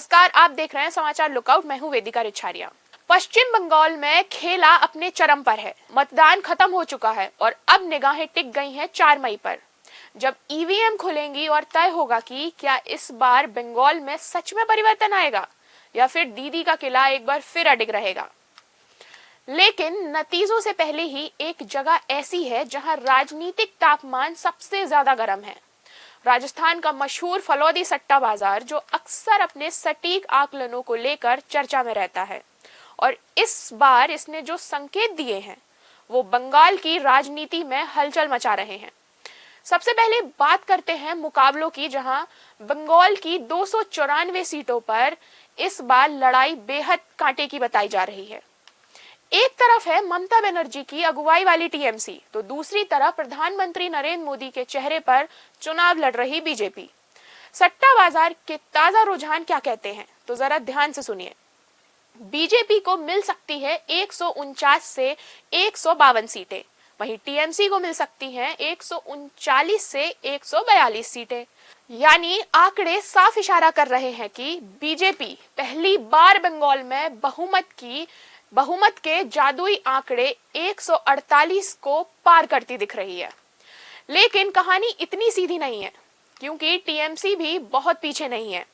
नमस्कार, आप देख रहे हैं समाचार लुकआउट। मैं हूं वेदिका रिछारिया। पश्चिम बंगाल में खेला अपने चरम पर है। मतदान खत्म हो चुका है और अब निगाहें टिक गई हैं 4 मई पर, जब ईवीएम खुलेंगी और तय होगा कि क्या इस बार बंगाल में सच में परिवर्तन आएगा या फिर दीदी का किला एक बार फिर अडिग रहेगा। लेकिन नतीजों से पहले ही एक जगह ऐसी है जहां राजनीतिक तापमान सबसे ज्यादा गर्म है। राजस्थान का मशहूर फलौदी सट्टा बाजार, जो अक्सर अपने सटीक आकलनों को लेकर चर्चा में रहता है, और इस बार इसने जो संकेत दिए हैं वो बंगाल की राजनीति में हलचल मचा रहे हैं। सबसे पहले बात करते हैं मुकाबलों की, जहां बंगाल की 294 सीटों पर इस बार लड़ाई बेहद कांटे की बताई जा रही है। एक तरफ है ममता बनर्जी की अगुवाई वाली टीएमसी, तो दूसरी तरफ प्रधानमंत्री नरेंद्र मोदी के चेहरे पर चुनाव लड़ रही बीजेपी। सट्टा बाजार के ताजा रुझान क्या कहते हैं, तो जरा ध्यान से सुनिए। बीजेपी को मिल सकती है 149 से 152 सीटें, वहीं टीएमसी को मिल सकती हैं 139 से 142 सीटें। यानी आंकड़े साफ इशारा कर रहे हैं कि बीजेपी पहली बार बंगाल में बहुमत के जादुई आंकड़े 148 को पार करती दिख रही है। लेकिन कहानी इतनी सीधी नहीं है, क्योंकि टीएमसी भी बहुत पीछे नहीं है,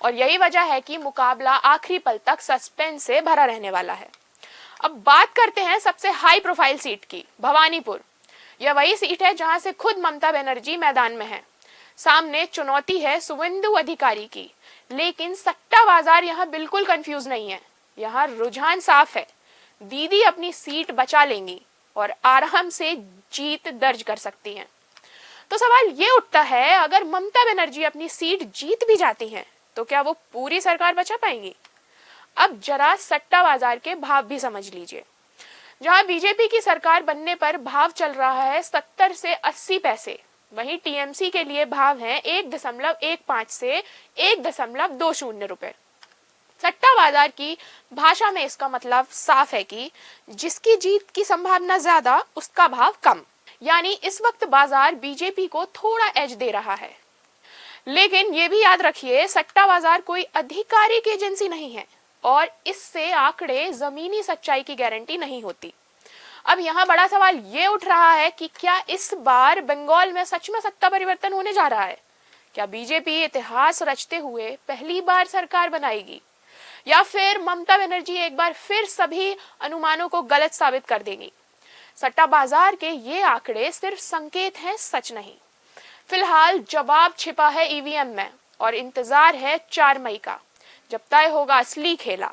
और यही वजह है कि मुकाबला आखिरी पल तक सस्पेंस से भरा रहने वाला है। अब बात करते हैं सबसे हाई प्रोफाइल सीट की, भवानीपुर। यह वही सीट है जहां से खुद ममता बनर्जी मैदान में है। सामने चुनौती है शुवेंदु अधिकारी की, लेकिन सट्टा बाजार यहां बिल्कुल कंफ्यूज नहीं है। यहाँ रुझान साफ है, दीदी अपनी सीट बचा लेंगी और आराम से जीत दर्ज कर सकती हैं। तो सवाल ये उठता है, अगर ममता बनर्जी अपनी सीट जीत भी जाती हैं, तो क्या वो पूरी सरकार बचा पाएंगी? अब जरा सट्टा बाजार के भाव भी समझ लीजिए। जहां बीजेपी की सरकार बनने पर भाव चल रहा है 70 से 80 पैसे, वहीं टीएमसी के लिए भाव है 1.15 से 1.20 रुपए। सट्टा बाजार की भाषा में इसका मतलब साफ है कि जिसकी जीत की संभावना ज्यादा, उसका भाव कम। यानी इस वक्त बाजार बीजेपी को थोड़ा एज दे रहा है। लेकिन ये भी याद रखिए, सट्टा बाजार कोई आधिकारिक एजेंसी नहीं है और इससे आंकड़े जमीनी सच्चाई की गारंटी नहीं होती। अब यहाँ बड़ा सवाल ये उठ रहा है कि क्या इस बार बंगाल में सच में सत्ता परिवर्तन होने जा रहा है? क्या बीजेपी इतिहास रचते हुए पहली बार सरकार बनाएगी, या फिर ममता बनर्जी एक बार फिर सभी अनुमानों को गलत साबित कर देंगी? सट्टा बाजार के ये आंकड़े सिर्फ संकेत हैं, सच नहीं। फिलहाल जवाब छिपा है ईवीएम में, और इंतजार है 4 मई का, जब तय होगा असली खेला।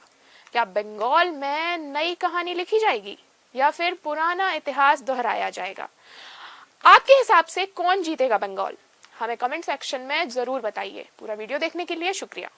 क्या बंगाल में नई कहानी लिखी जाएगी या फिर पुराना इतिहास दोहराया जाएगा? आपके हिसाब से कौन जीतेगा बंगाल? हमें कमेंट सेक्शन में जरूर बताइए। पूरा वीडियो देखने के लिए शुक्रिया।